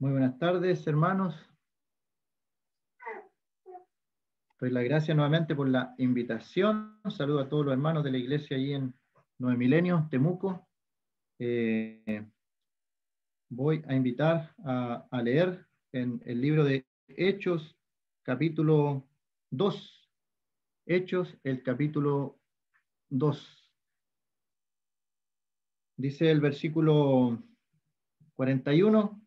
Muy buenas tardes, hermanos. Doy las gracias nuevamente por la invitación. Saludo a todos los hermanos de la iglesia allí en Nueve Milenio, Temuco. Voy a invitar a leer en el libro de Hechos, capítulo 2. Hechos, el capítulo 2. Dice el versículo 41.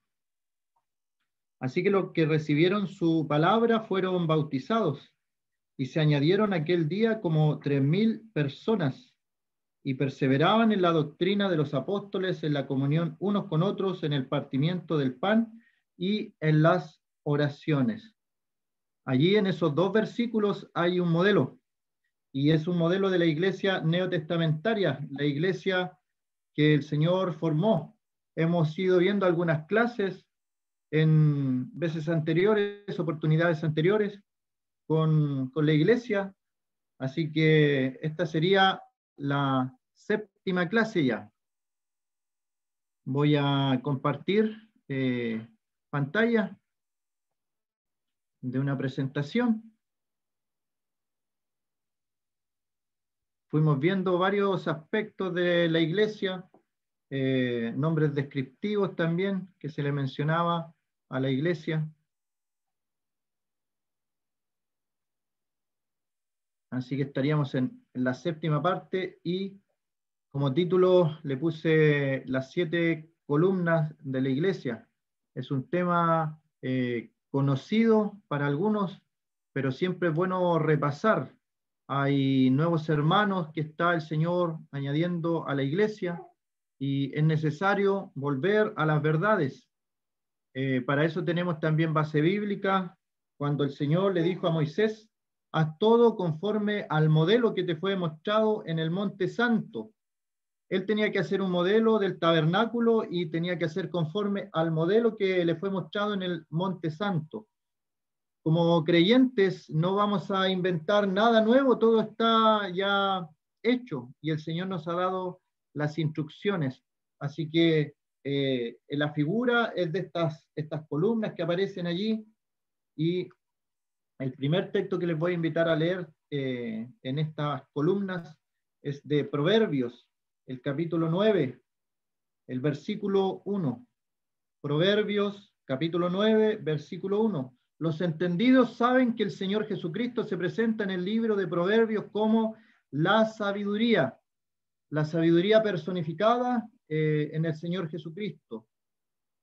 Así que los que recibieron su palabra fueron bautizados, y se añadieron aquel día como 3,000 personas, y perseveraban en la doctrina de los apóstoles, en la comunión unos con otros, en el partimiento del pan y en las oraciones. Allí en esos dos versículos hay un modelo, y es un modelo de la iglesia neotestamentaria, la iglesia que el Señor formó. Hemos ido viendo algunas clases en veces anteriores, oportunidades anteriores, con la iglesia, así que esta sería la séptima clase ya. Voy a compartir pantalla de una presentación. Fuimos viendo varios aspectos de la iglesia, nombres descriptivos también que se le mencionaba a la iglesia. Así que estaríamos en la séptima parte y como título le puse las 7 columnas de la iglesia. Es un tema conocido para algunos, pero siempre es bueno repasar. Hay nuevos hermanos que está el Señor añadiendo a la iglesia y es necesario volver a las verdades. Para eso tenemos también base bíblica, cuando el Señor le dijo a Moisés: haz todo conforme al modelo que te fue mostrado en el Monte Santo. Él tenía que hacer un modelo del tabernáculo y tenía que hacer conforme al modelo que le fue mostrado en el Monte Santo. Como creyentes no vamos a inventar nada nuevo, todo está ya hecho y el Señor nos ha dado las instrucciones. Así que la figura es de estas columnas que aparecen allí, y el primer texto que les voy a invitar a leer en estas columnas es de Proverbios, el capítulo 9, el versículo 1. Proverbios, capítulo 9, versículo 1. Los entendidos saben que el Señor Jesucristo se presenta en el libro de Proverbios como la sabiduría personificada en el Señor Jesucristo.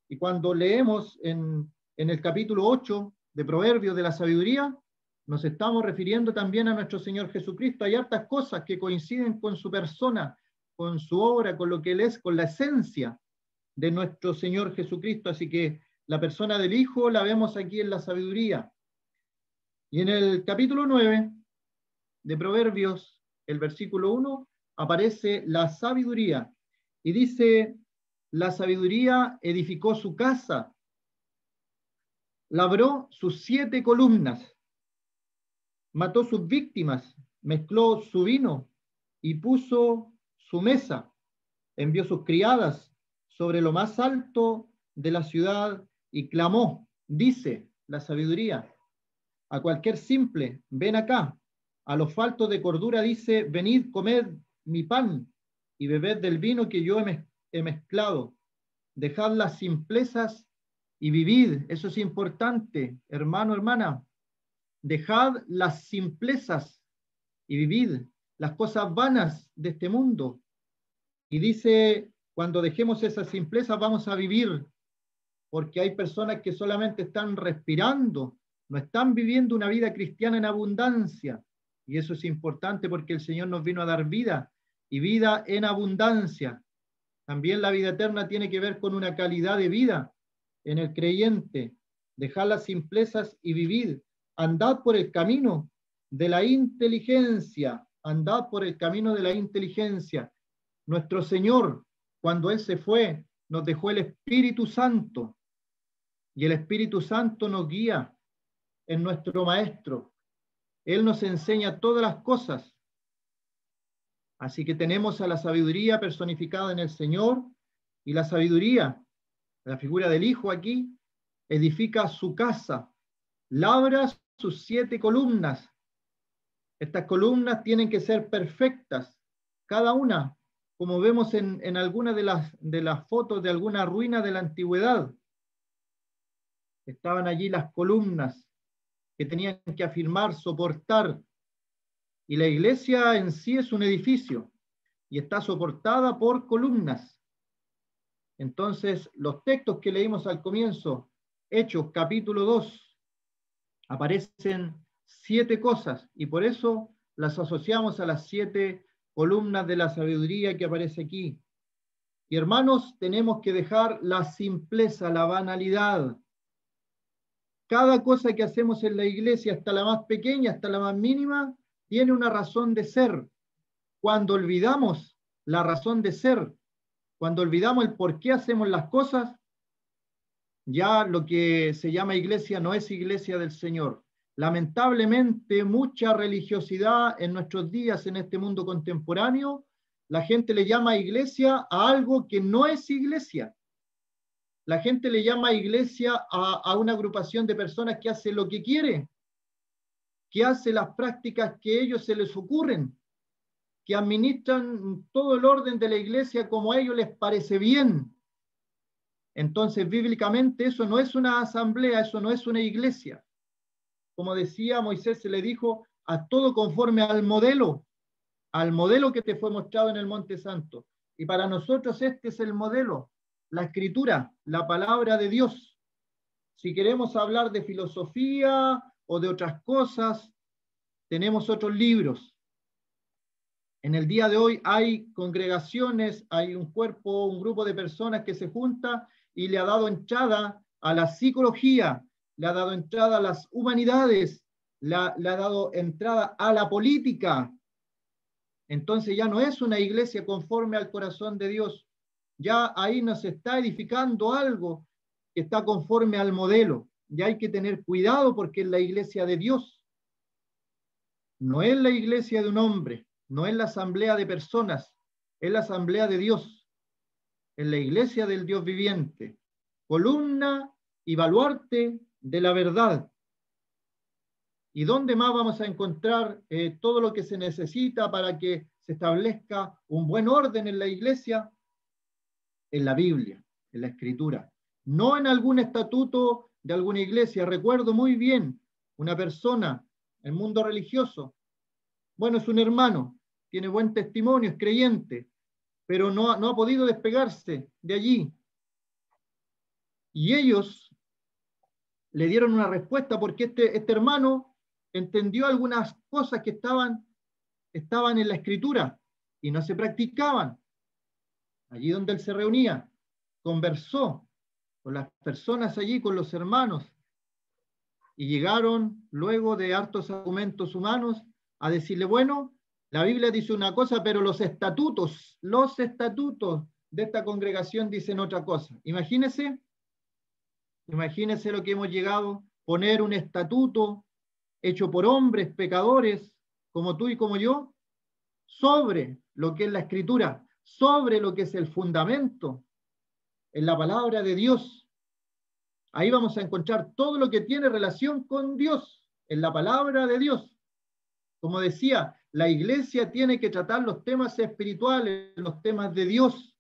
Y cuando leemos en el capítulo 8 de Proverbios de la sabiduría, nos estamos refiriendo también a nuestro Señor Jesucristo. Hay hartas cosas que coinciden con su persona, con su obra, con lo que Él es, con la esencia de nuestro Señor Jesucristo. Así que la persona del Hijo la vemos aquí en la sabiduría. Y en el capítulo 9 de Proverbios, el versículo 1, aparece la sabiduría. Y dice: la sabiduría edificó su casa, labró sus 7 columnas, mató sus víctimas, mezcló su vino y puso su mesa, envió sus criadas sobre lo más alto de la ciudad y clamó, dice la sabiduría, a cualquier simple: ven acá. A los faltos de cordura dice: venid, comed mi pan y bebed del vino que yo he mezclado. Dejad las simplezas y vivid. Eso es importante, hermano, hermana. Dejad las simplezas y vivid las cosas vanas de este mundo. Y dice: cuando dejemos esas simplezas vamos a vivir, porque hay personas que solamente están respirando, no están viviendo una vida cristiana en abundancia. Y eso es importante porque el Señor nos vino a dar vida y vida en abundancia. También la vida eterna tiene que ver con una calidad de vida en el creyente. Dejad las simplezas y vivid. Andad por el camino de la inteligencia. Andad por el camino de la inteligencia. Nuestro Señor, cuando Él se fue, nos dejó el Espíritu Santo. Y el Espíritu Santo nos guía, en nuestro Maestro. Él nos enseña todas las cosas. Así que tenemos a la sabiduría personificada en el Señor, y la sabiduría, la figura del Hijo aquí, edifica su casa, labra sus 7 columnas. Estas columnas tienen que ser perfectas, cada una, como vemos en algunas de las fotos de alguna ruina de la antigüedad. Estaban allí las columnas que tenían que afirmar, soportar. Y la iglesia en sí es un edificio y está soportada por columnas. Entonces, los textos que leímos al comienzo, Hechos capítulo 2, aparecen 7 cosas y por eso las asociamos a las 7 columnas de la sabiduría que aparece aquí. Y hermanos, tenemos que dejar la simpleza, la banalidad. Cada cosa que hacemos en la iglesia, hasta la más pequeña, hasta la más mínima, tiene una razón de ser. Cuando olvidamos la razón de ser, cuando olvidamos el por qué hacemos las cosas, ya lo que se llama iglesia no es iglesia del Señor. Lamentablemente, mucha religiosidad en nuestros días, en este mundo contemporáneo, la gente le llama iglesia a algo que no es iglesia. La gente le llama iglesia a una agrupación de personas que hace lo que quiere, que hace las prácticas que a ellos se les ocurren, que administran todo el orden de la iglesia como a ellos les parece bien. Entonces, bíblicamente, eso no es una asamblea, eso no es una iglesia. Como decía Moisés, se le dijo a todo conforme al modelo que te fue mostrado en el Monte Santo. Y para nosotros este es el modelo, la escritura, la palabra de Dios. Si queremos hablar de filosofía o de otras cosas, tenemos otros libros. En el día de hoy hay congregaciones, hay un cuerpo, un grupo de personas que se junta y le ha dado entrada a la psicología, le ha dado entrada a las humanidades, le ha dado entrada a la política. Entonces ya no es una iglesia conforme al corazón de Dios. Ya ahí nos está edificando algo que está conforme al modelo. Ya hay que tener cuidado porque es la iglesia de Dios. No es la iglesia de un hombre, no es la asamblea de personas, es la asamblea de Dios. Es la iglesia del Dios viviente. Columna y baluarte de la verdad. ¿Y dónde más vamos a encontrar todo lo que se necesita para que se establezca un buen orden en la iglesia? En la Biblia, en la Escritura. No en algún estatuto de alguna iglesia. Recuerdo muy bien una persona en el mundo religioso. Bueno, es un hermano, tiene buen testimonio, es creyente, pero no ha podido despegarse de allí. Y ellos le dieron una respuesta porque este hermano entendió algunas cosas que estaban en la Escritura y no se practicaban. Allí donde él se reunía, conversó con las personas allí, con los hermanos, y llegaron luego de hartos argumentos humanos a decirle, bueno, la Biblia dice una cosa, pero los estatutos de esta congregación dicen otra cosa. Imagínese lo que hemos llegado, poner un estatuto hecho por hombres pecadores, como tú y como yo, sobre lo que es la Escritura, sobre lo que es el fundamento, en la palabra de Dios. Ahí vamos a encontrar todo lo que tiene relación con Dios, en la palabra de Dios. Como decía, la iglesia tiene que tratar los temas espirituales, los temas de Dios.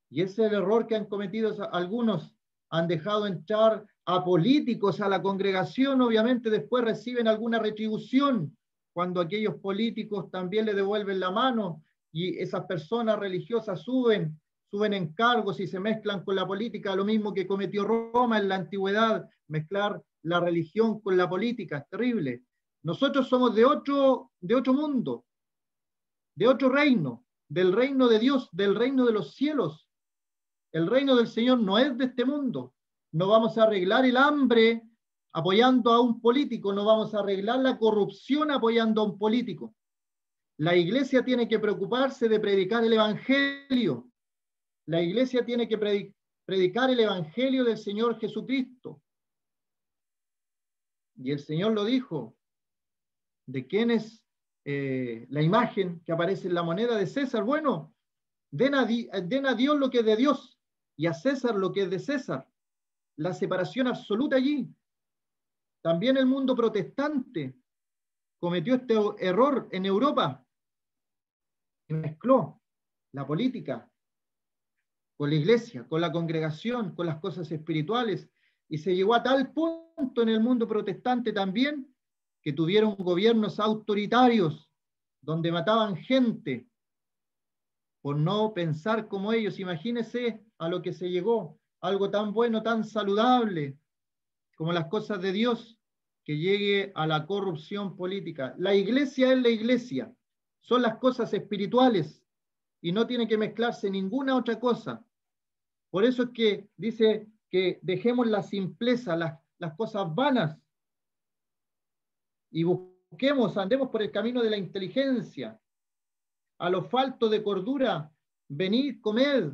Y ese es el error que han cometido algunos. Han dejado entrar a políticos a la congregación, obviamente después reciben alguna retribución cuando aquellos políticos también le devuelven la mano y esas personas religiosas suben en cargos y se mezclan con la política, lo mismo que cometió Roma en la antigüedad, mezclar la religión con la política, es terrible. Nosotros somos de otro mundo, de otro reino, del reino de Dios, del reino de los cielos. El reino del Señor no es de este mundo. No vamos a arreglar el hambre apoyando a un político, no vamos a arreglar la corrupción apoyando a un político. La iglesia tiene que preocuparse de predicar el evangelio. La iglesia tiene que predicar el evangelio del Señor Jesucristo. Y el Señor lo dijo. ¿De quién es la imagen que aparece en la moneda de César? Bueno, den a Dios lo que es de Dios y a César lo que es de César. la separación absoluta allí. También el mundo protestante cometió este error en Europa y mezcló la política con la iglesia, con la congregación, con las cosas espirituales, y se llegó a tal punto en el mundo protestante también que tuvieron gobiernos autoritarios donde mataban gente por no pensar como ellos. Imagínense a lo que se llegó, algo tan bueno, tan saludable como las cosas de Dios, que llegue a la corrupción política. La iglesia es la iglesia, son las cosas espirituales y no tiene que mezclarse ninguna otra cosa. Por eso es que dice que dejemos la simpleza, las cosas vanas, y busquemos, andemos por el camino de la inteligencia. A los faltos de cordura, venid, comed.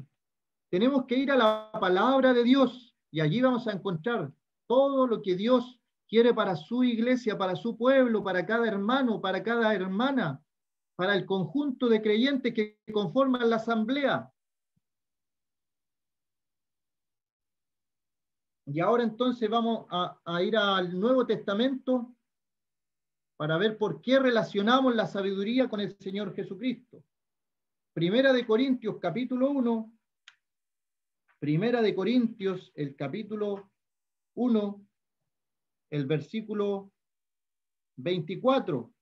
Tenemos que ir a la palabra de Dios y allí vamos a encontrar todo lo que Dios quiere para su iglesia, para su pueblo, para cada hermano, para cada hermana, para el conjunto de creyentes que conforman la asamblea. Y ahora entonces vamos a ir al Nuevo Testamento para ver por qué relacionamos la sabiduría con el Señor Jesucristo. Primera de Corintios, capítulo 1. Primera de Corintios, el capítulo 1, el versículo 24.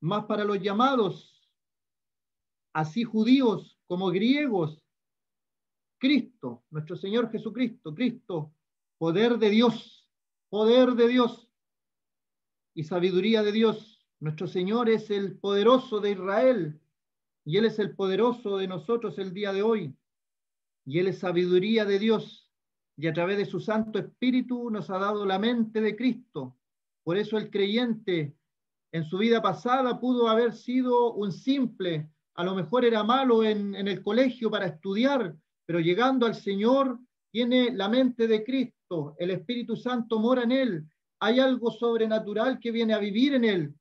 Mas para los llamados, así judíos como griegos, Cristo, nuestro Señor Jesucristo, Cristo, poder de Dios y sabiduría de Dios. Nuestro Señor es el poderoso de Israel y Él es el poderoso de nosotros el día de hoy. Y Él es sabiduría de Dios y a través de su Santo Espíritu nos ha dado la mente de Cristo. Por eso el creyente en su vida pasada pudo haber sido un simple, a lo mejor era malo en el colegio para estudiar, pero llegando al Señor tiene la mente de Cristo, el Espíritu Santo mora en él, hay algo sobrenatural que viene a vivir en él,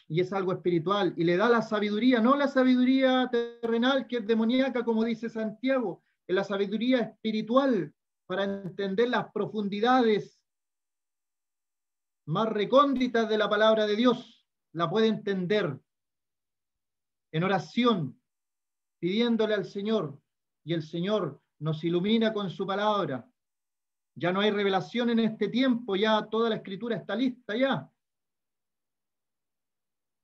y es algo espiritual, y le da la sabiduría, no la sabiduría terrenal que es demoníaca, como dice Santiago, es la sabiduría espiritual para entender las profundidades más recónditas de la palabra de Dios. La puede entender en oración, pidiéndole al Señor, y el Señor nos ilumina con su palabra. Ya no hay revelación en este tiempo, ya toda la escritura está lista ya.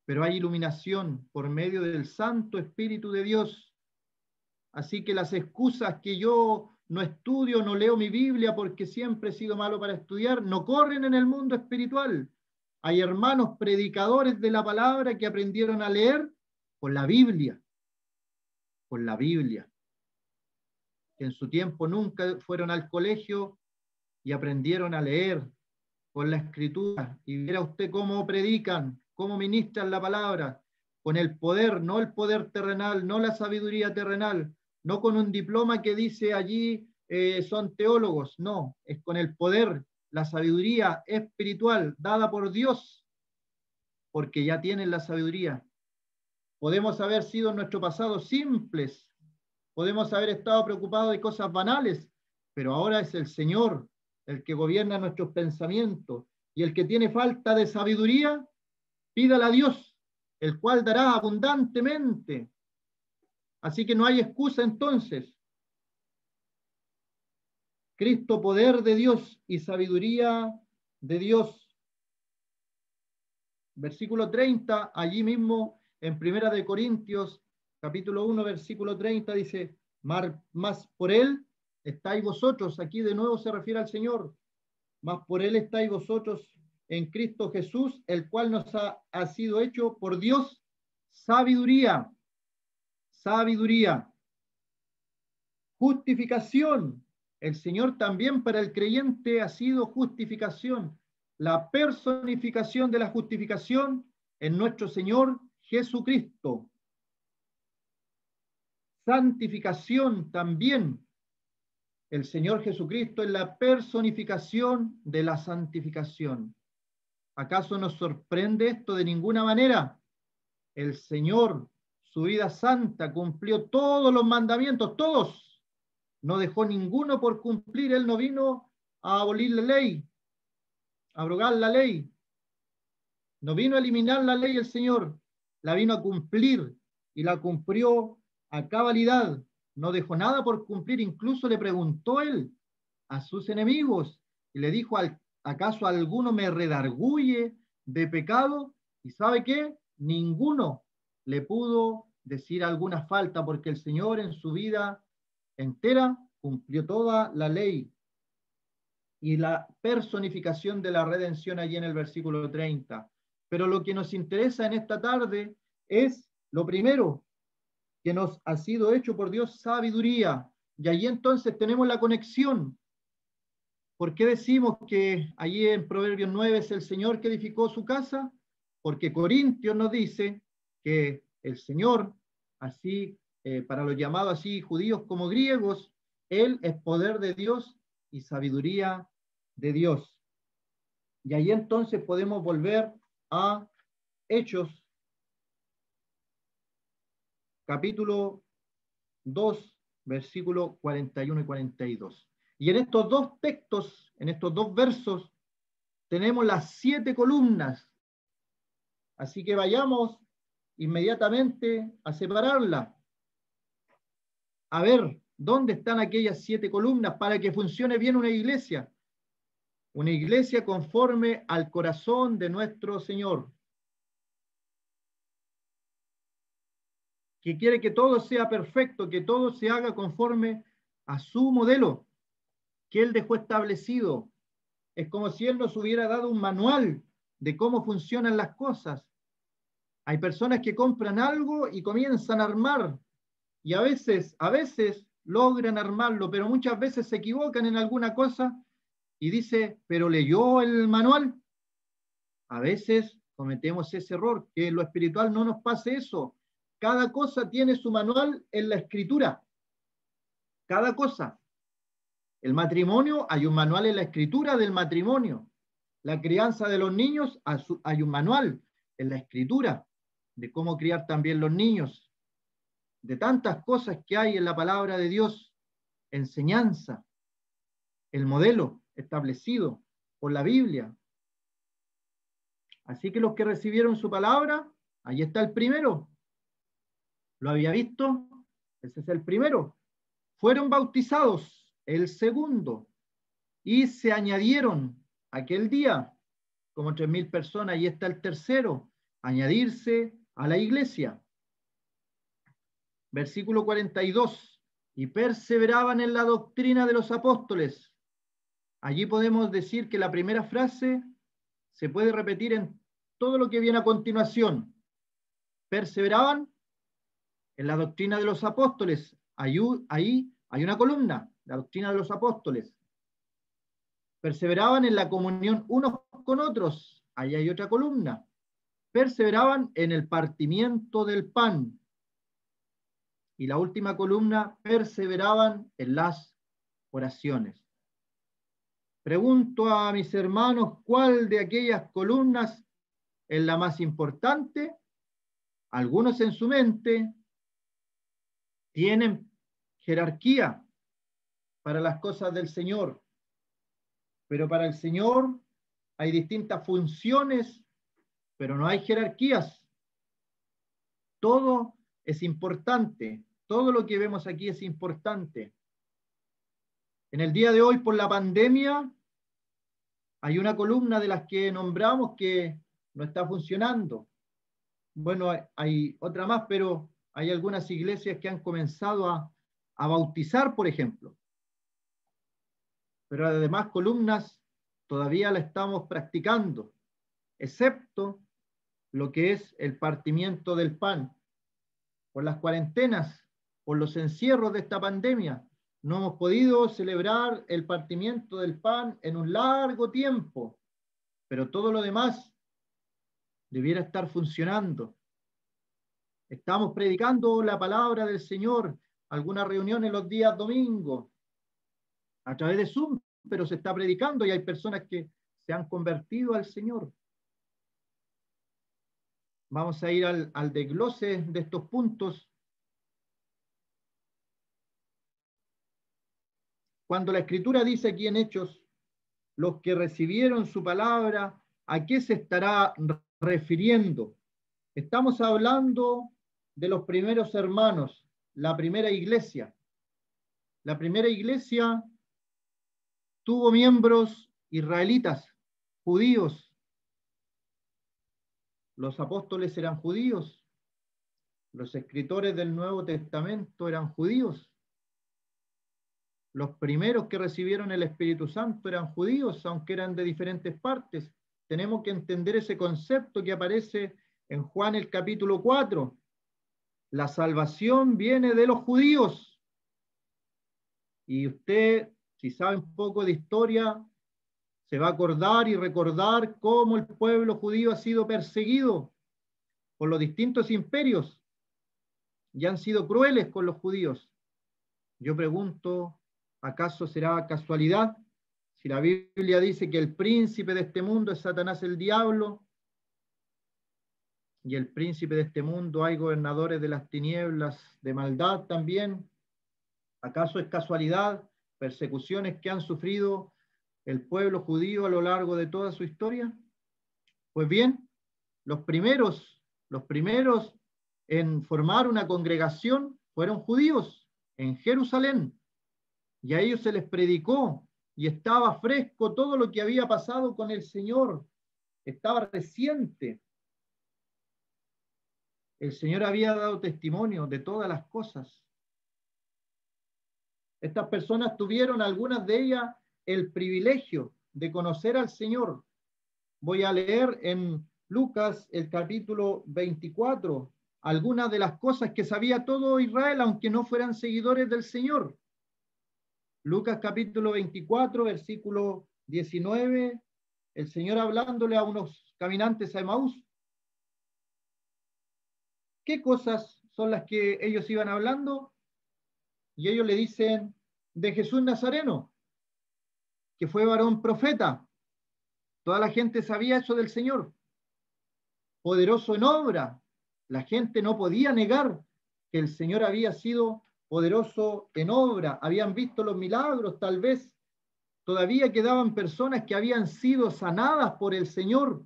Pero hay iluminación por medio del Santo Espíritu de Dios. Así que las excusas que yo no estudio, no leo mi Biblia porque siempre he sido malo para estudiar, no corren en el mundo espiritual. Hay hermanos predicadores de la palabra que aprendieron a leer con la Biblia, que en su tiempo nunca fueron al colegio y aprendieron a leer con la escritura. Y viera usted cómo predican, cómo ministran la palabra, con el poder, no el poder terrenal, no la sabiduría terrenal, no con un diploma que dice allí son teólogos, no, es con el poder, la sabiduría espiritual dada por Dios, porque ya tienen la sabiduría. Podemos haber sido en nuestro pasado simples, podemos haber estado preocupados de cosas banales, pero ahora es el Señor el que gobierna nuestros pensamientos, y el que tiene falta de sabiduría, pídala a Dios, el cual dará abundantemente. Así que no hay excusa entonces. Cristo, poder de Dios y sabiduría de Dios. Versículo 30, allí mismo en Primera de Corintios, capítulo 1, versículo 30, dice, más por él estáis vosotros, aquí de nuevo se refiere al Señor, más por él estáis vosotros en Cristo Jesús, el cual nos ha sido hecho por Dios sabiduría, justificación. El Señor también para el creyente ha sido justificación, la personificación de la justificación en nuestro Señor Jesucristo. Santificación también. El Señor Jesucristo es la personificación de la santificación. ¿Acaso nos sorprende esto? De ninguna manera. El Señor, su vida santa, cumplió todos los mandamientos, todos. no dejó ninguno por cumplir. Él no vino a abolir la ley, a abrogar la ley. No vino a eliminar la ley el Señor, la vino a cumplir y la cumplió a cabalidad. No dejó nada por cumplir. Incluso le preguntó él a sus enemigos y le dijo, ¿acaso alguno me redarguye de pecado? ¿Y sabe qué? Ninguno le pudo decir alguna falta, porque el Señor en su vida entera cumplió toda la ley. Y la personificación de la redención allí en el versículo 30. Pero lo que nos interesa en esta tarde es lo primero, que nos ha sido hecho por Dios sabiduría. Y allí entonces tenemos la conexión. ¿Por qué decimos que allí en Proverbios 9 es el Señor que edificó su casa? Porque Corintios nos dice que el Señor, así para los llamados así judíos como griegos, Él es poder de Dios y sabiduría de Dios. Y ahí entonces podemos volver a Hechos, capítulo 2, versículos 41 y 42. Y en estos dos textos, en estos dos versos, tenemos las 7 columnas. Así que vayamos inmediatamente a separarla. A ver, ¿dónde están aquellas 7 columnas para que funcione bien una iglesia? Una iglesia conforme al corazón de nuestro Señor, que quiere que todo sea perfecto, que todo se haga conforme a su modelo que Él dejó establecido. Es como si Él nos hubiera dado un manual de cómo funcionan las cosas. Hay personas que compran algo y comienzan a armar, y a veces logran armarlo, pero muchas veces se equivocan en alguna cosa y dice, ¿pero leyó el manual? A veces cometemos ese error, que en lo espiritual no nos pase eso. Cada cosa tiene su manual en la escritura. Cada cosa. El matrimonio, hay un manual en la escritura del matrimonio. La crianza de los niños, hay un manual en la escritura de cómo criar también los niños. De tantas cosas que hay en la palabra de Dios, enseñanza, el modelo establecido por la Biblia. Así que los que recibieron su palabra, ahí está el primero. ¿Lo había visto? Ese es el primero. Fueron bautizados, el segundo, y se añadieron aquel día como 3.000 personas. Ahí está el tercero, añadirse a la iglesia. Versículo 42. Y perseveraban en la doctrina de los apóstoles. Allí podemos decir que la primera frase se puede repetir en todo lo que viene a continuación. Perseveraban en la doctrina de los apóstoles. Ahí hay una columna, la doctrina de los apóstoles. Perseveraban en la comunión unos con otros. Ahí hay otra columna. Perseveraban en el partimiento del pan. Y la última columna, perseveraban en las oraciones. Pregunto a mis hermanos, ¿cuál de aquellas columnas es la más importante? Algunos en su mente tienen jerarquía para las cosas del Señor, pero para el Señor hay distintas funciones, pero no hay jerarquías. Todo es importante, todo lo que vemos aquí es importante. En el día de hoy, por la pandemia, hay una columna de las que nombramos que no está funcionando. Bueno, hay otra más, pero hay algunas iglesias que han comenzado a bautizar, por ejemplo. Pero además columnas todavía la estamos practicando, excepto lo que es el partimiento del pan. Por las cuarentenas, por los encierros de esta pandemia, no hemos podido celebrar el partimiento del pan en un largo tiempo, pero todo lo demás debiera estar funcionando. Estamos predicando la palabra del Señor, algunas reuniones los días domingos, a través de Zoom, pero se está predicando y hay personas que se han convertido al Señor. Vamos a ir al desglose de estos puntos. cuando la Escritura dice aquí en Hechos, los que recibieron su palabra, ¿a qué se estará refiriendo? Estamos hablando de los primeros hermanos, la primera iglesia. La primera iglesia tuvo miembros israelitas, judíos. Los apóstoles eran judíos. Los escritores del Nuevo Testamento eran judíos. Los primeros que recibieron el Espíritu Santo eran judíos, aunque eran de diferentes partes. Tenemos que entender ese concepto que aparece en Juan el capítulo 4. La salvación viene de los judíos. Y usted, si sabe un poco de historia, se va a acordar y recordar cómo el pueblo judío ha sido perseguido por los distintos imperios y han sido crueles con los judíos. Yo pregunto, ¿acaso será casualidad si la Biblia dice que el príncipe de este mundo es Satanás el diablo? Y el príncipe de este mundo hay gobernadores de las tinieblas de maldad también. ¿Acaso es casualidad persecuciones que han sufrido el pueblo judío a lo largo de toda su historia? Pues bien, los primeros en formar una congregación fueron judíos en Jerusalén, y a ellos se les predicó, y estaba fresco todo lo que había pasado con el Señor, estaba reciente. El Señor había dado testimonio de todas las cosas. Estas personas tuvieron, algunas de ellas, el privilegio de conocer al Señor. Voy a leer en Lucas el capítulo 24 algunas de las cosas que sabía todo Israel, aunque no fueran seguidores del Señor. Lucas capítulo 24, versículo 19, el Señor hablándole a unos caminantes a Emaús. ¿Qué cosas son las que ellos iban hablando? Y ellos le dicen de Jesús Nazareno, que fue varón profeta. Toda la gente sabía eso del Señor. Poderoso en obra. La gente no podía negar que el Señor había sido poderoso en obra. Habían visto los milagros, tal vez. Todavía quedaban personas que habían sido sanadas por el Señor.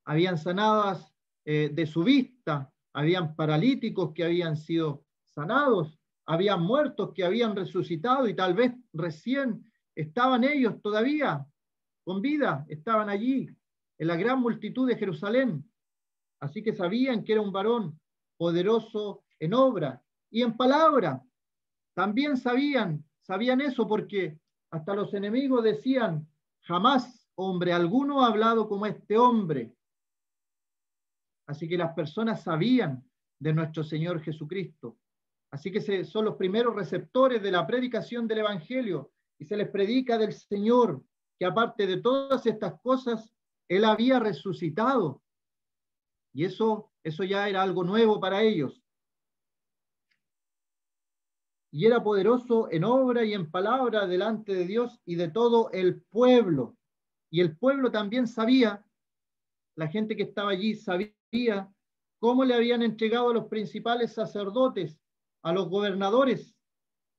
Habían sanadas de su vista. Habían paralíticos que habían sido sanados. Habían muertos que habían resucitado y tal vez recién estaban ellos todavía con vida, estaban allí en la gran multitud de Jerusalén. Así que sabían que era un varón poderoso en obra y en palabra. También sabían eso porque hasta los enemigos decían, jamás hombre alguno ha hablado como este hombre. Así que las personas sabían de nuestro Señor Jesucristo. Así que son los primeros receptores de la predicación del Evangelio y se les predica del Señor, que aparte de todas estas cosas, Él había resucitado. Y eso ya era algo nuevo para ellos. Y era poderoso en obra y en palabra delante de Dios y de todo el pueblo. Y el pueblo también sabía, la gente que estaba allí sabía cómo le habían entregado a los principales sacerdotes, a los gobernadores,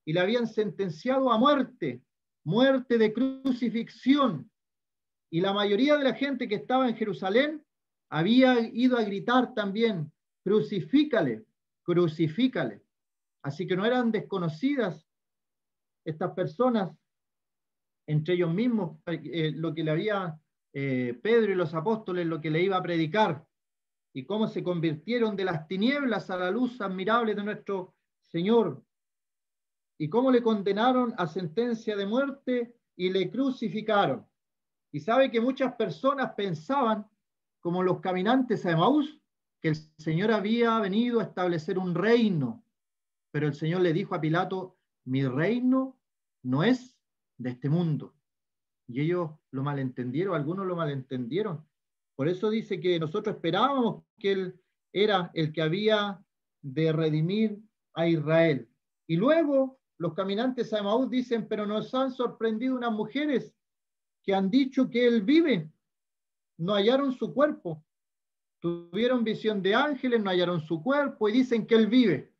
y le habían sentenciado a muerte de crucifixión. Y la mayoría de la gente que estaba en Jerusalén había ido a gritar también, crucifícale, crucifícale. Así que no eran desconocidas estas personas, entre ellos mismos, lo que le había Pedro y los apóstoles, lo que le iba a predicar, y cómo se convirtieron de las tinieblas a la luz admirable de nuestro Señor, y cómo le condenaron a sentencia de muerte y le crucificaron. Y sabe que muchas personas pensaban, como los caminantes a Emaús, que el Señor había venido a establecer un reino, pero el Señor le dijo a Pilato, mi reino no es de este mundo. Y ellos lo malentendieron, algunos lo malentendieron. Por eso dice que nosotros esperábamos que Él era el que había de redimir a Israel. Y luego los caminantes a Emaús dicen, pero nos han sorprendido unas mujeres que han dicho que Él vive. No hallaron su cuerpo. Tuvieron visión de ángeles, no hallaron su cuerpo y dicen que Él vive.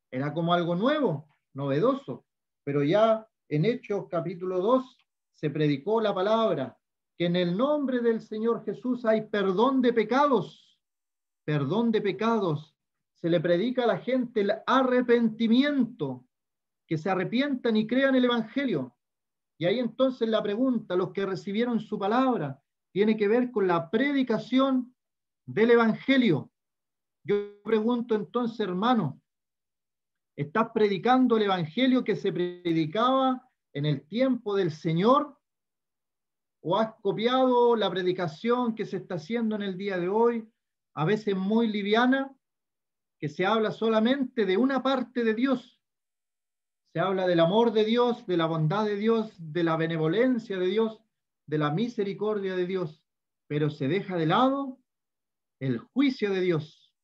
Era como algo nuevo, novedoso, pero ya en Hechos capítulo 2 se predicó la palabra, que en el nombre del Señor Jesús hay perdón de pecados, perdón de pecados. Se le predica a la gente el arrepentimiento, que se arrepientan y crean el Evangelio. Y ahí entonces la pregunta, los que recibieron su palabra, tiene que ver con la predicación del Evangelio. Yo pregunto entonces, hermano, ¿estás predicando el Evangelio que se predicaba en el tiempo del Señor? ¿O has copiado la predicación que se está haciendo en el día de hoy, a veces muy liviana, que se habla solamente de una parte de Dios? Se habla del amor de Dios, de la bondad de Dios, de la benevolencia de Dios, de la misericordia de Dios, pero se deja de lado el juicio de Dios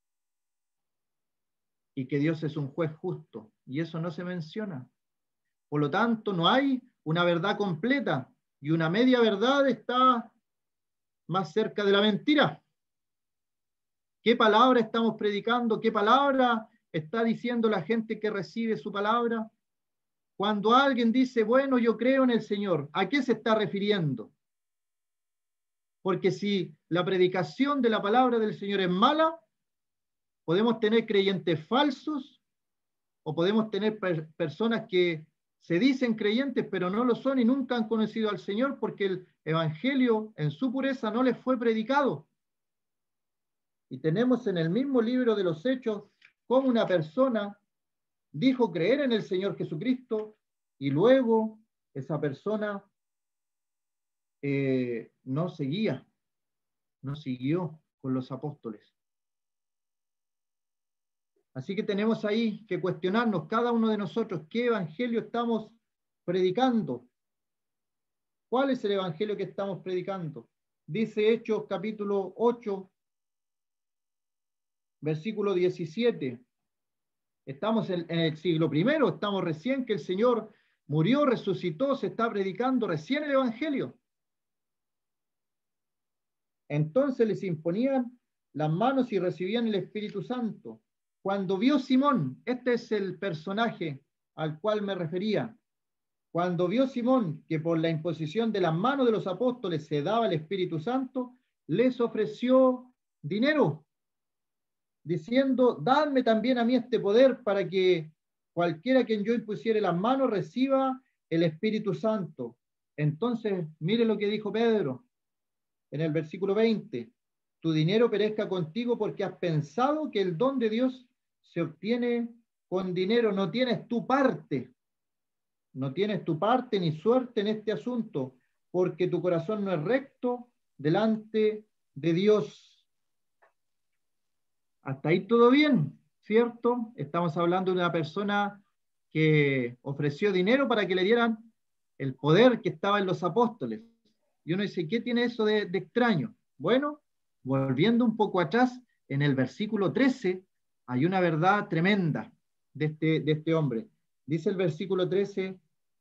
y que Dios es un juez justo, y eso no se menciona. Por lo tanto, no hay una verdad completa, y una media verdad está más cerca de la mentira. ¿Qué palabra estamos predicando? ¿Qué palabra está diciendo la gente que recibe su palabra? Cuando alguien dice, bueno, yo creo en el Señor, ¿a qué se está refiriendo? Porque si la predicación de la palabra del Señor es mala, podemos tener creyentes falsos o podemos tener personas que se dicen creyentes pero no lo son y nunca han conocido al Señor porque el Evangelio en su pureza no les fue predicado. Y tenemos en el mismo libro de los Hechos cómo una persona dijo creer en el Señor Jesucristo y luego esa persona no siguió con los apóstoles. Así que tenemos ahí que cuestionarnos cada uno de nosotros qué evangelio estamos predicando. ¿Cuál es el evangelio que estamos predicando? Dice Hechos capítulo 8, versículo 17. Estamos en el siglo I, estamos recién que el Señor murió, resucitó, se está predicando recién el evangelio. Entonces les imponían las manos y recibían el Espíritu Santo. Cuando vio Simón, este es el personaje al cual me refería, cuando vio Simón que por la imposición de las manos de los apóstoles se daba el Espíritu Santo, les ofreció dinero, diciendo, dadme también a mí este poder para que cualquiera a quien yo impusiere las manos reciba el Espíritu Santo. Entonces, mire lo que dijo Pedro en el versículo 20, tu dinero perezca contigo porque has pensado que el don de Dios se obtiene con dinero, no tienes tu parte ni suerte en este asunto, porque tu corazón no es recto delante de Dios. Hasta ahí todo bien, ¿cierto? Estamos hablando de una persona que ofreció dinero para que le dieran el poder que estaba en los apóstoles. Y uno dice, ¿qué tiene eso de extraño? Bueno, volviendo un poco atrás, en el versículo 13 hay una verdad tremenda de este hombre. Dice el versículo 13,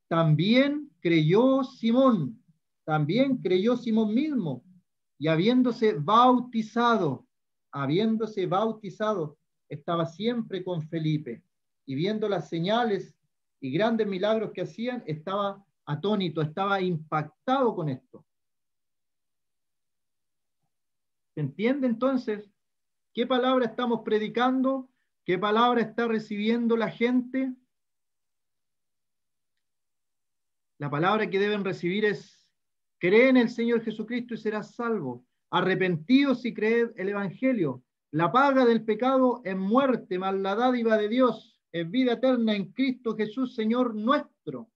también creyó Simón mismo, y habiéndose bautizado, estaba siempre con Felipe, y viendo las señales y grandes milagros que hacían, estaba atónito, estaba impactado con esto. ¿Se entiende entonces qué palabra estamos predicando? ¿Qué palabra está recibiendo la gente? La palabra que deben recibir es, cree en el Señor Jesucristo y serás salvo. Arrepentidos y creed el Evangelio. La paga del pecado es muerte, mas la dádiva de Dios es vida eterna en Cristo Jesús, Señor nuestro.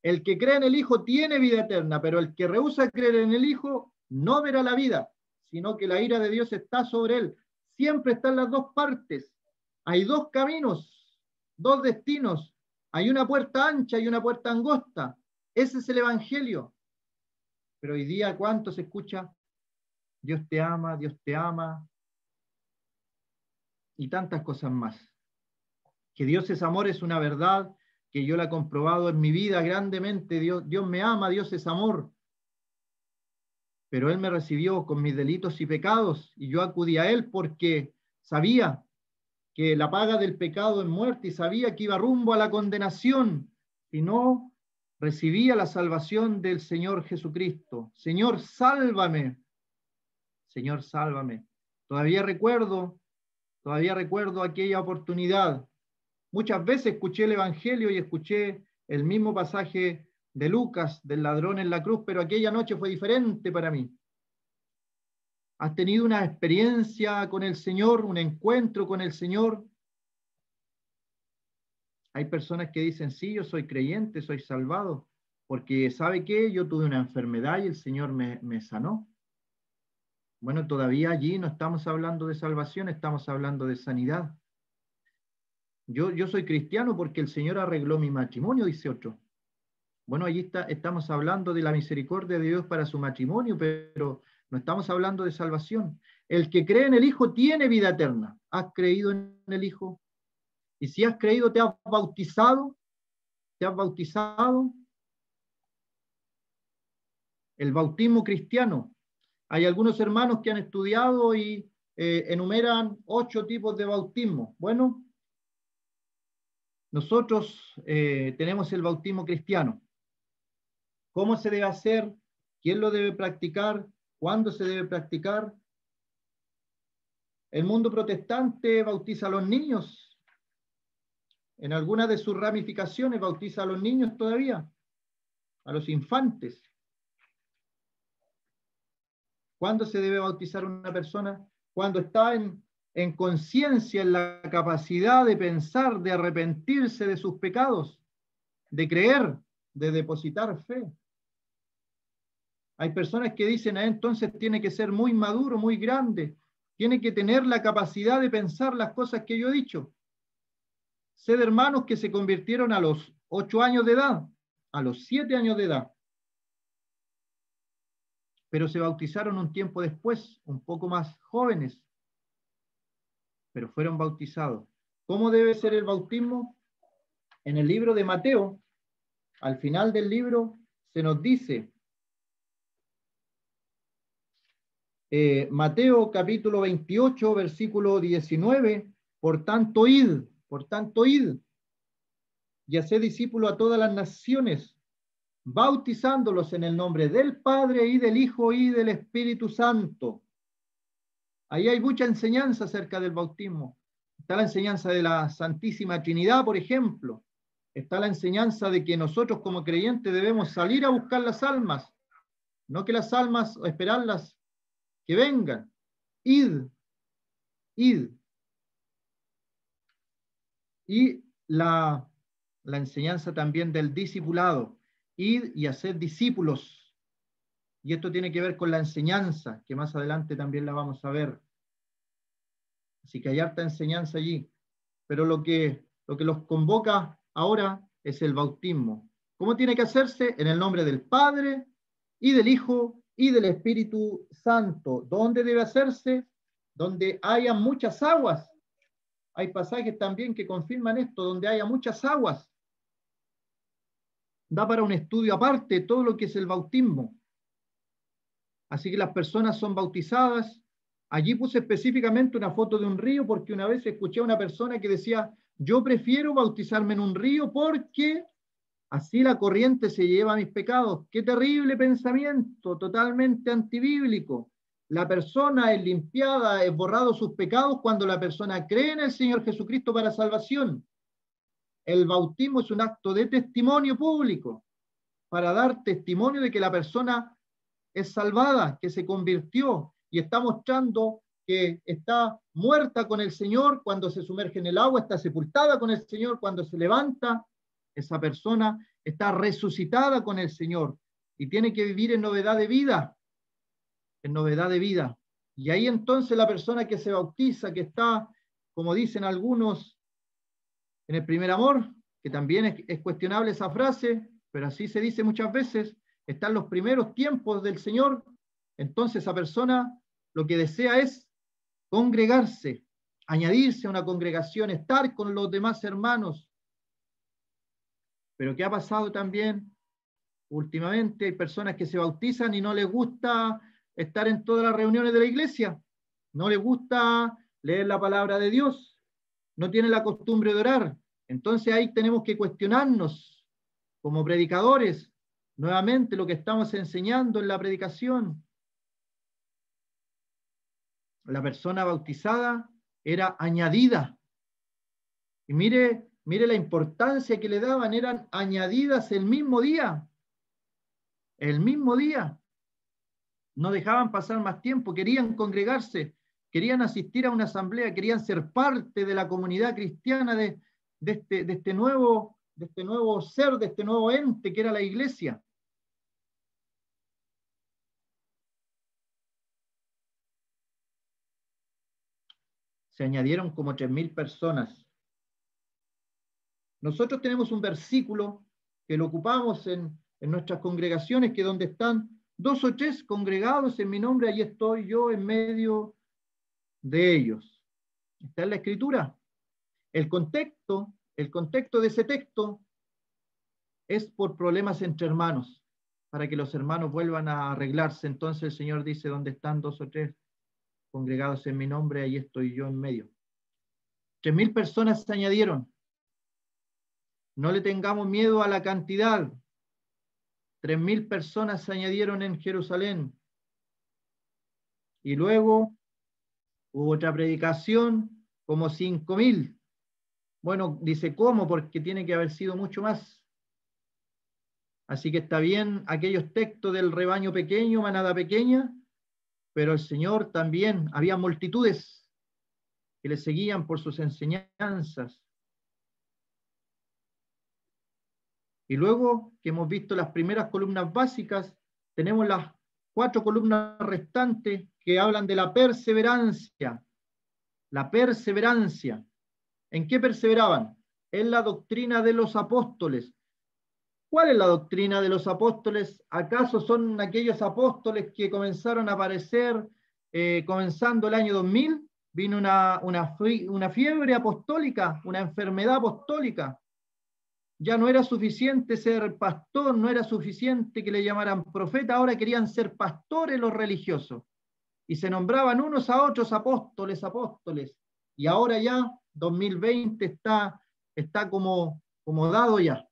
El que cree en el Hijo tiene vida eterna, pero el que rehúsa creer en el Hijo no verá la vida, sino que la ira de Dios está sobre él. Siempre están las dos partes. Hay dos caminos, dos destinos. Hay una puerta ancha y una puerta angosta. Ese es el Evangelio. Pero hoy día, ¿cuánto se escucha? Dios te ama, y tantas cosas más. Que Dios es amor es una verdad que yo la he comprobado en mi vida grandemente. Dios me ama, Dios es amor. Pero Él me recibió con mis delitos y pecados, y yo acudí a Él porque sabía que la paga del pecado es muerte y sabía que iba rumbo a la condenación si no recibía la salvación del Señor Jesucristo. Señor, sálvame. Señor, sálvame. Todavía recuerdo aquella oportunidad. Muchas veces escuché el Evangelio y escuché el mismo pasaje de Lucas, del ladrón en la cruz, pero aquella noche fue diferente para mí. ¿Has tenido una experiencia con el Señor, un encuentro con el Señor? Hay personas que dicen, sí, yo soy creyente, soy salvado, porque ¿sabe qué? Yo tuve una enfermedad y el Señor me sanó. Bueno, todavía allí no estamos hablando de salvación, estamos hablando de sanidad. Yo soy cristiano porque el Señor arregló mi matrimonio, dice otro. Bueno, allí estamos hablando de la misericordia de Dios para su matrimonio, pero no estamos hablando de salvación. El que cree en el Hijo tiene vida eterna. ¿Has creído en el Hijo? Y si has creído, ¿te has bautizado? ¿Te has bautizado? El bautismo cristiano. Hay algunos hermanos que han estudiado y enumeran 8 tipos de bautismo. Bueno, nosotros tenemos el bautismo cristiano. ¿Cómo se debe hacer? ¿Quién lo debe practicar? ¿Cuándo se debe practicar? El mundo protestante bautiza a los niños. En algunas de sus ramificaciones bautiza a los niños todavía, a los infantes. ¿Cuándo se debe bautizar una persona? Cuando está en conciencia, en la capacidad de pensar, de arrepentirse de sus pecados, de creer, de depositar fe. Hay personas que dicen, entonces tiene que ser muy maduro, muy grande, tiene que tener la capacidad de pensar las cosas que yo he dicho. Sé de hermanos que se convirtieron a los 8 años de edad, a los 7 años de edad, pero se bautizaron un tiempo después, un poco más jóvenes, pero fueron bautizados. ¿Cómo debe ser el bautismo? En el libro de Mateo, al final del libro, se nos dice, Mateo capítulo 28, versículo 19, por tanto id, y haced discípulos a todas las naciones, bautizándolos en el nombre del Padre y del Hijo y del Espíritu Santo. Ahí hay mucha enseñanza acerca del bautismo. Está la enseñanza de la Santísima Trinidad, por ejemplo. Está la enseñanza de que nosotros como creyentes debemos salir a buscar las almas, no que las almas, o esperarlas que vengan. Id. Y la enseñanza también del discipulado. Id y hacer discípulos. Y esto tiene que ver con la enseñanza, que más adelante también la vamos a ver. Así que hay harta enseñanza allí. Pero lo que los convoca ahora es el bautismo. ¿Cómo tiene que hacerse? En el nombre del Padre y del Hijo y del Espíritu Santo. ¿Dónde debe hacerse? Donde haya muchas aguas. Hay pasajes también que confirman esto, donde haya muchas aguas. Da para un estudio aparte todo lo que es el bautismo. Así que las personas son bautizadas. Allí puse específicamente una foto de un río porque una vez escuché a una persona que decía, yo prefiero bautizarme en un río porque así la corriente se lleva mis pecados. Qué terrible pensamiento, totalmente antibíblico. La persona es limpiada, es borrado sus pecados cuando la persona cree en el Señor Jesucristo para salvación. El bautismo es un acto de testimonio público para dar testimonio de que la persona es salvada, que se convirtió y está mostrando que está muerta con el Señor cuando se sumerge en el agua, está sepultada con el Señor cuando se levanta. Esa persona está resucitada con el Señor y tiene que vivir en novedad de vida, en novedad de vida. Y ahí entonces la persona que se bautiza, que está, como dicen algunos, en el primer amor, que también es cuestionable esa frase, pero así se dice muchas veces, está en los primeros tiempos del Señor, entonces esa persona lo que desea es congregarse, añadirse a una congregación, estar con los demás hermanos. Pero ¿qué ha pasado también? Últimamente hay personas que se bautizan y no les gusta estar en todas las reuniones de la iglesia, no les gusta leer la palabra de Dios, no tienen la costumbre de orar. Entonces ahí tenemos que cuestionarnos como predicadores, nuevamente lo que estamos enseñando en la predicación. La persona bautizada era añadida. Y mire la importancia que le daban, eran añadidas el mismo día. El mismo día. No dejaban pasar más tiempo, querían congregarse, querían asistir a una asamblea, querían ser parte de la comunidad cristiana de este nuevo ser, de este nuevo ente que era la iglesia. Se añadieron como 3.000 personas. Nosotros tenemos un versículo que lo ocupamos en nuestras congregaciones, que donde están 2 o 3 congregados en mi nombre, ahí estoy yo en medio de ellos. Está en la Escritura. El contexto de ese texto es por problemas entre hermanos, para que los hermanos vuelvan a arreglarse. Entonces el Señor dice, donde están 2 o 3 congregados en mi nombre, ahí estoy yo en medio. 3.000 personas se añadieron. No le tengamos miedo a la cantidad. 3.000 personas se añadieron en Jerusalén. Y luego hubo otra predicación, como 5.000. Bueno, dice cómo, porque tiene que haber sido mucho más. Así que está bien aquellos textos del rebaño pequeño, manada pequeña, pero el Señor también, había multitudes que le seguían por sus enseñanzas. Y luego que hemos visto las primeras columnas básicas, tenemos las 4 columnas restantes que hablan de la perseverancia. La perseverancia. ¿En qué perseveraban? En la doctrina de los apóstoles. ¿Cuál es la doctrina de los apóstoles? ¿Acaso son aquellos apóstoles que comenzaron a aparecer comenzando el año 2000? Vino una fiebre apostólica, una enfermedad apostólica. Ya no era suficiente ser pastor, no era suficiente que le llamaran profeta, ahora querían ser pastores los religiosos. Y se nombraban unos a otros apóstoles. Y ahora ya, 2020, está como dado ya.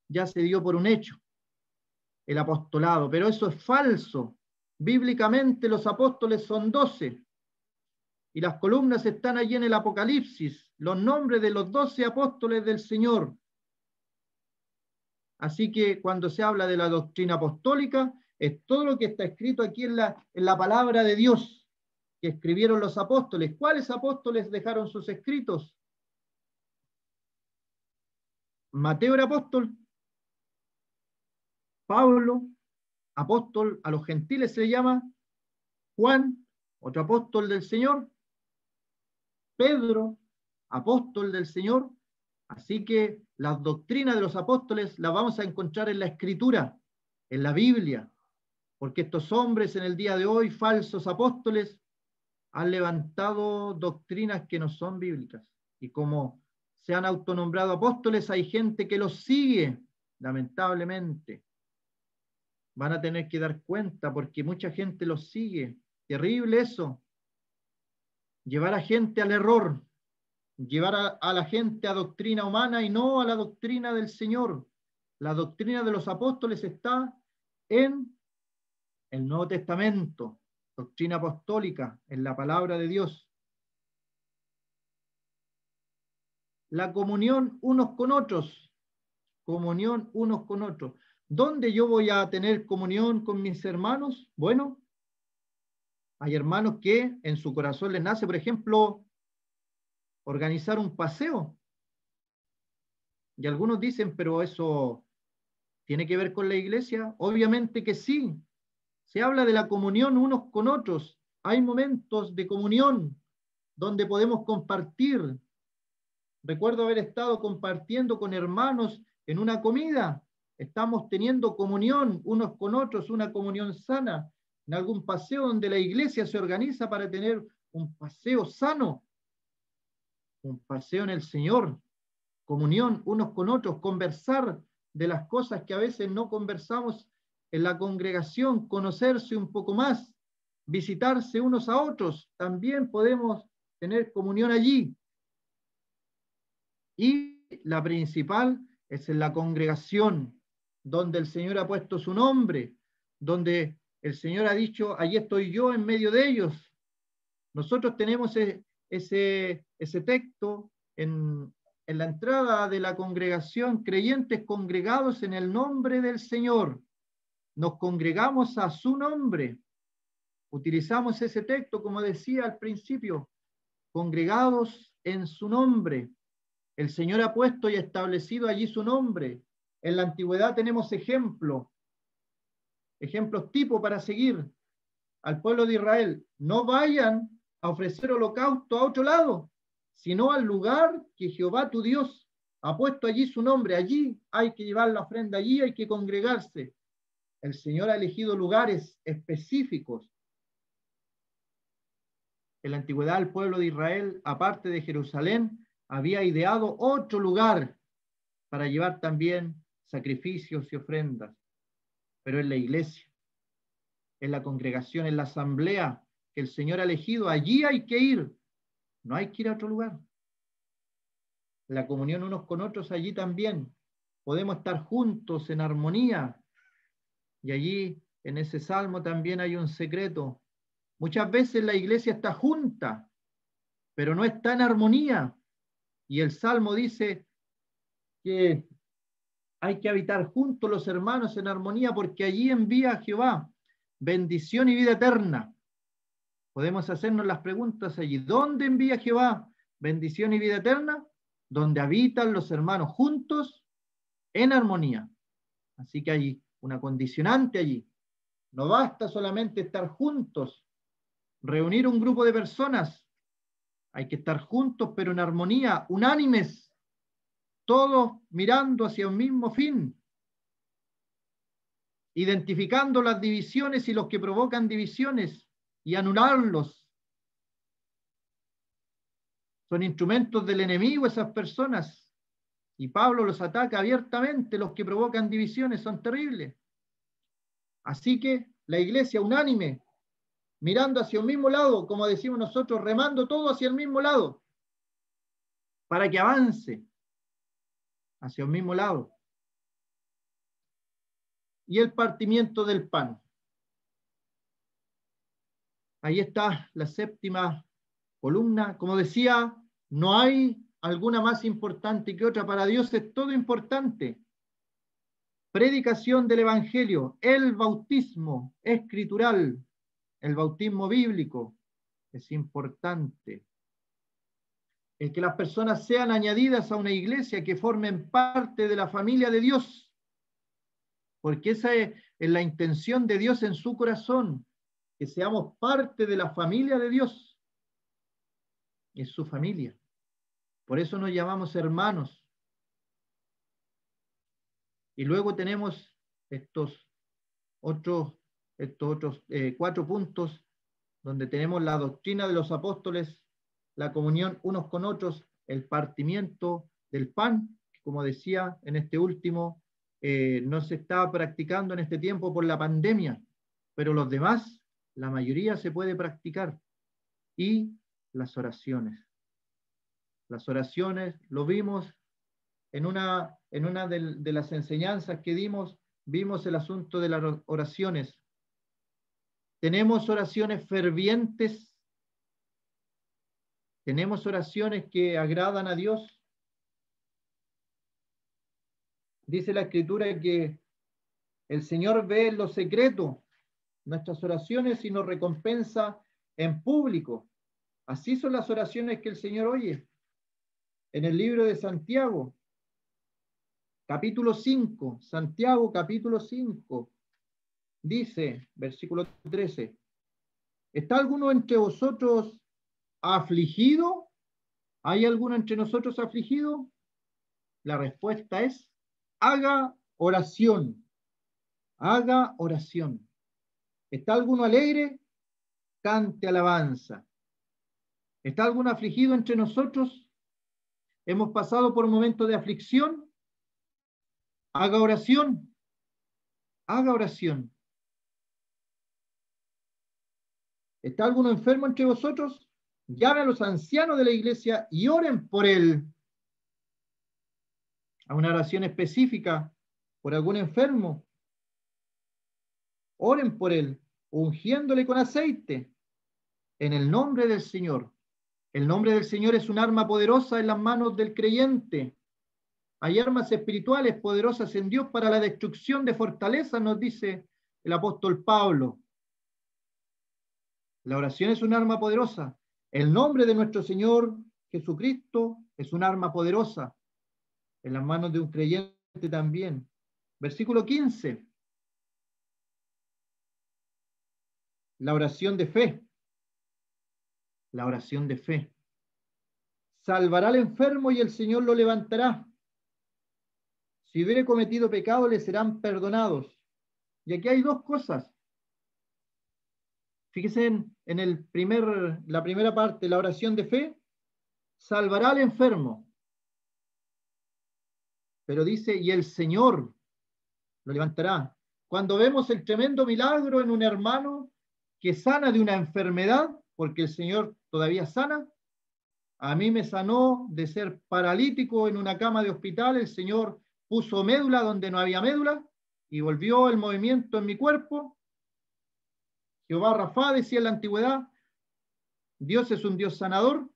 Ya se dio por un hecho el apostolado, pero eso es falso. Bíblicamente los apóstoles son 12. Y las columnas están allí en el Apocalipsis, los nombres de los 12 apóstoles del Señor. Así que cuando se habla de la doctrina apostólica, es todo lo que está escrito aquí en la palabra de Dios, que escribieron los apóstoles. ¿Cuáles apóstoles dejaron sus escritos? Mateo era apóstol, Pablo, apóstol a los gentiles se le llama, Juan, otro apóstol del Señor, Pedro, apóstol del Señor. Así que las doctrinas de los apóstoles las vamos a encontrar en la Escritura, en la Biblia, porque estos hombres en el día de hoy, falsos apóstoles, han levantado doctrinas que no son bíblicas. Y como se han autonombrado apóstoles, hay gente que los sigue, lamentablemente. Van a tener que dar cuenta porque mucha gente los sigue. Terrible eso. Llevar a gente al error, llevar a la gente a doctrina humana y no a la doctrina del Señor. La doctrina de los apóstoles está en el Nuevo Testamento, doctrina apostólica, en la palabra de Dios. La comunión unos con otros, comunión unos con otros. ¿Dónde yo voy a tener comunión con mis hermanos? Bueno, hay hermanos que en su corazón les nace, por ejemplo, organizar un paseo. Y algunos dicen, pero eso tiene que ver con la iglesia. Obviamente que sí. Se habla de la comunión unos con otros. Hay momentos de comunión donde podemos compartir. Recuerdo haber estado compartiendo con hermanos en una comida. Estamos teniendo comunión unos con otros, una comunión sana, en algún paseo donde la iglesia se organiza para tener un paseo sano, un paseo en el Señor, comunión unos con otros, conversar de las cosas que a veces no conversamos en la congregación, conocerse un poco más, visitarse unos a otros, también podemos tener comunión allí. Y la principal es en la congregación donde el Señor ha puesto su nombre, donde el Señor ha dicho, allí estoy yo en medio de ellos. Nosotros tenemos ese texto en la entrada de la congregación, creyentes congregados en el nombre del Señor. Nos congregamos a su nombre. Utilizamos ese texto, como decía al principio, congregados en su nombre. El Señor ha puesto y establecido allí su nombre. En la antigüedad tenemos ejemplos tipo para seguir al pueblo de Israel. No vayan a ofrecer holocausto a otro lado, sino al lugar que Jehová tu Dios ha puesto allí su nombre. Allí hay que llevar la ofrenda, allí hay que congregarse. El Señor ha elegido lugares específicos. En la antigüedad el pueblo de Israel, aparte de Jerusalén, había ideado otro lugar para llevar también sacrificios y ofrendas. Pero en la iglesia, en la congregación, en la asamblea que el Señor ha elegido, allí hay que ir. No hay que ir a otro lugar. La comunión unos con otros allí también. Podemos estar juntos en armonía. Y allí, en ese salmo, también hay un secreto. Muchas veces la iglesia está junta, pero no está en armonía. Y el salmo dice que hay que habitar juntos los hermanos en armonía, porque allí envía a Jehová bendición y vida eterna. Podemos hacernos las preguntas allí. ¿Dónde envía Jehová bendición y vida eterna? Donde habitan los hermanos juntos en armonía. Así que hay una condicionante allí. No basta solamente estar juntos, reunir un grupo de personas. Hay que estar juntos, pero en armonía, unánimes, todos mirando hacia un mismo fin, identificando las divisiones y los que provocan divisiones y anularlos. Son instrumentos del enemigo esas personas. Y Pablo los ataca abiertamente, los que provocan divisiones son terribles. Así que la iglesia unánime, mirando hacia un mismo lado, como decimos nosotros, remando todo hacia el mismo lado, para que avance hacia un mismo lado. Y el partimiento del pan. Ahí está la séptima columna. Como decía, no hay alguna más importante que otra. Para Dios es todo importante. Predicación del Evangelio, el bautismo escritural, el bautismo bíblico es importante. El que las personas sean añadidas a una iglesia, que formen parte de la familia de Dios, porque esa es la intención de Dios en su corazón, que seamos parte de la familia de Dios. Es su familia. Por eso nos llamamos hermanos. Y luego tenemos estos otros 4 puntos, donde tenemos la doctrina de los apóstoles, la comunión unos con otros, el partimiento del pan, que como decía en este último, no se estaba practicando en este tiempo por la pandemia, pero los demás, la mayoría se puede practicar. Y las oraciones. Las oraciones, lo vimos en una de las enseñanzas que dimos, vimos el asunto de las oraciones. Tenemos oraciones fervientes, tenemos oraciones que agradan a Dios. Dice la Escritura que el Señor ve en lo secreto nuestras oraciones y nos recompensa en público. Así son las oraciones que el Señor oye. En el libro de Santiago, capítulo 5, Santiago capítulo 5, dice, versículo 13, ¿está alguno entre vosotros afligido? ¿Hay alguno entre nosotros afligido? La respuesta es, haga oración, haga oración. ¿Está alguno alegre? Cante alabanza. ¿Está alguno afligido entre nosotros? ¿Hemos pasado por un momento de aflicción? Haga oración, haga oración. ¿Está alguno enfermo entre vosotros? Llame a los ancianos de la iglesia y oren por él. a una oración específica por algún enfermo, oren por él, ungiéndole con aceite, en el nombre del Señor. El nombre del Señor es un arma poderosa en las manos del creyente. Hay armas espirituales poderosas en Dios para la destrucción de fortalezas, nos dice el apóstol Pablo. La oración es un arma poderosa. El nombre de nuestro Señor Jesucristo es un arma poderosa en las manos de un creyente también. Versículo 15. La oración de fe. La oración de fe. Salvará al enfermo y el Señor lo levantará. Si hubiere cometido pecado, le serán perdonados. Y aquí hay dos cosas. Fíjense en la primera parte, la oración de fe, salvará al enfermo. Pero dice, y el Señor lo levantará. Cuando vemos el tremendo milagro en un hermano que sana de una enfermedad, porque el Señor todavía sana, a mí me sanó de ser paralítico en una cama de hospital, el Señor puso médula donde no había médula y volvió el movimiento en mi cuerpo. Jehová Rafá decía en la antigüedad, Dios es un Dios sanador.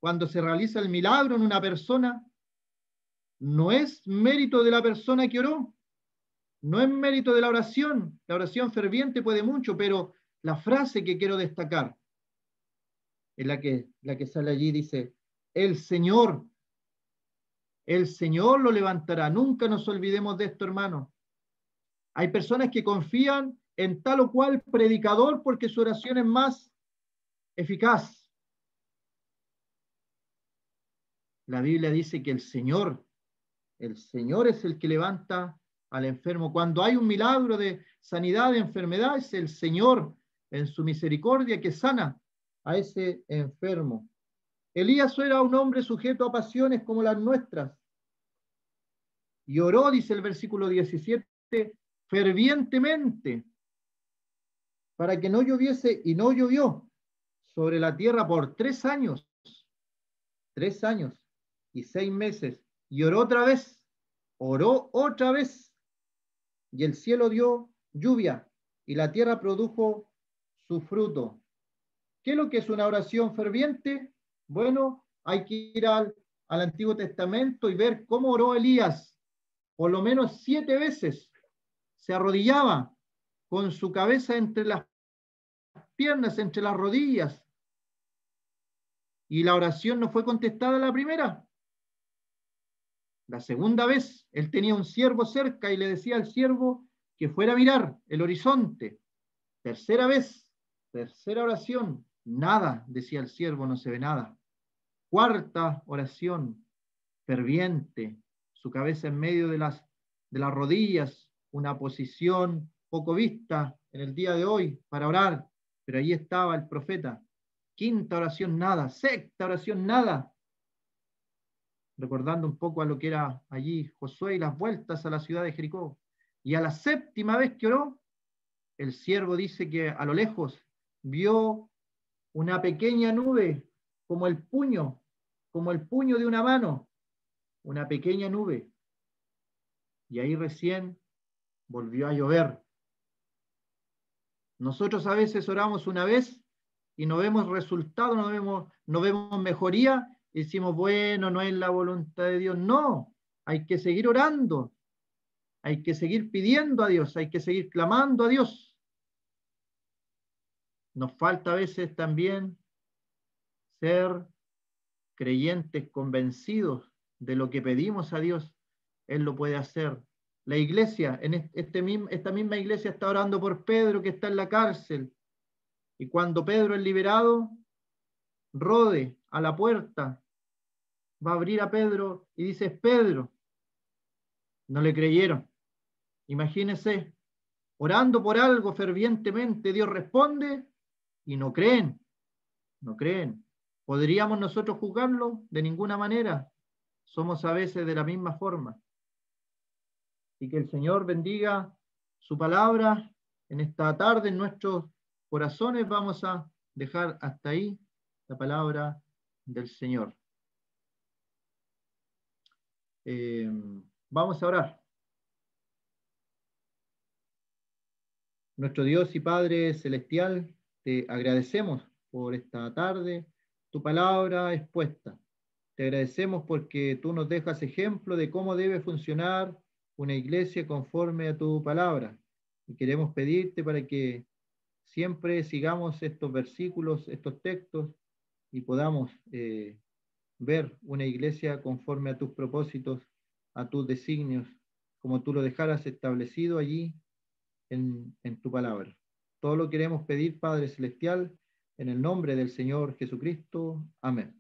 Cuando se realiza el milagro en una persona, no es mérito de la persona que oró, no es mérito de la oración ferviente puede mucho, pero la frase que quiero destacar es la que sale allí, dice, el Señor lo levantará. Nunca nos olvidemos de esto, hermano. Hay personas que confían en tal o cual predicador porque su oración es más eficaz. La Biblia dice que el Señor es el que levanta al enfermo. Cuando hay un milagro de sanidad de enfermedad, es el Señor en su misericordia que sana a ese enfermo. Elías era un hombre sujeto a pasiones como las nuestras. Y oró, dice el versículo 17, fervientemente, para que no lloviese, y no llovió sobre la tierra por 3 años y 6 meses. Y oró otra vez, y el cielo dio lluvia, y la tierra produjo su fruto. ¿Qué es lo que es una oración ferviente? Bueno, hay que ir al Antiguo Testamento y ver cómo oró Elías. Por lo menos 7 veces se arrodillaba con su cabeza entre las piernas, entre las rodillas. Y la oración no fue contestada la primera. La segunda vez, él tenía un siervo cerca y le decía al siervo que fuera a mirar el horizonte. Tercera vez, tercera oración, nada, decía el siervo, no se ve nada. Cuarta oración, ferviente, su cabeza en medio de las rodillas, una posición poco vista en el día de hoy para orar, pero ahí estaba el profeta. Quinta oración, nada. Sexta oración, nada. Recordando un poco a lo que era allí Josué y las vueltas a la ciudad de Jericó. Y a la séptima vez que oró, el siervo dice que a lo lejos vio una pequeña nube como el puño de una mano, una pequeña nube. Y ahí recién volvió a llover. Nosotros a veces oramos una vez y no vemos resultado, no vemos mejoría, y decimos, bueno, no es la voluntad de Dios. No, hay que seguir orando, hay que seguir pidiendo a Dios, hay que seguir clamando a Dios. Nos falta a veces también ser creyentes convencidos de lo que pedimos a Dios, Él lo puede hacer. La iglesia, esta misma iglesia está orando por Pedro que está en la cárcel. Y cuando Pedro es liberado, Rode a la puerta va a abrir a Pedro y dice, Pedro. No le creyeron. Imagínense, orando por algo fervientemente, Dios responde y no creen. No creen. ¿Podríamos nosotros juzgarlo? De ninguna manera. Somos a veces de la misma forma. Y que el Señor bendiga su palabra en esta tarde en nuestros corazones. Vamos a dejar hasta ahí la palabra del Señor. Vamos a orar. Nuestro Dios y Padre Celestial, te agradecemos por esta tarde, tu palabra expuesta. Te agradecemos porque tú nos dejas ejemplo de cómo debe funcionar una iglesia conforme a tu palabra. Y queremos pedirte para que siempre sigamos estos versículos, estos textos, y podamos ver una iglesia conforme a tus propósitos, a tus designios, como tú lo dejaras establecido allí en tu palabra. Todo lo queremos pedir, Padre Celestial, en el nombre del Señor Jesucristo. Amén.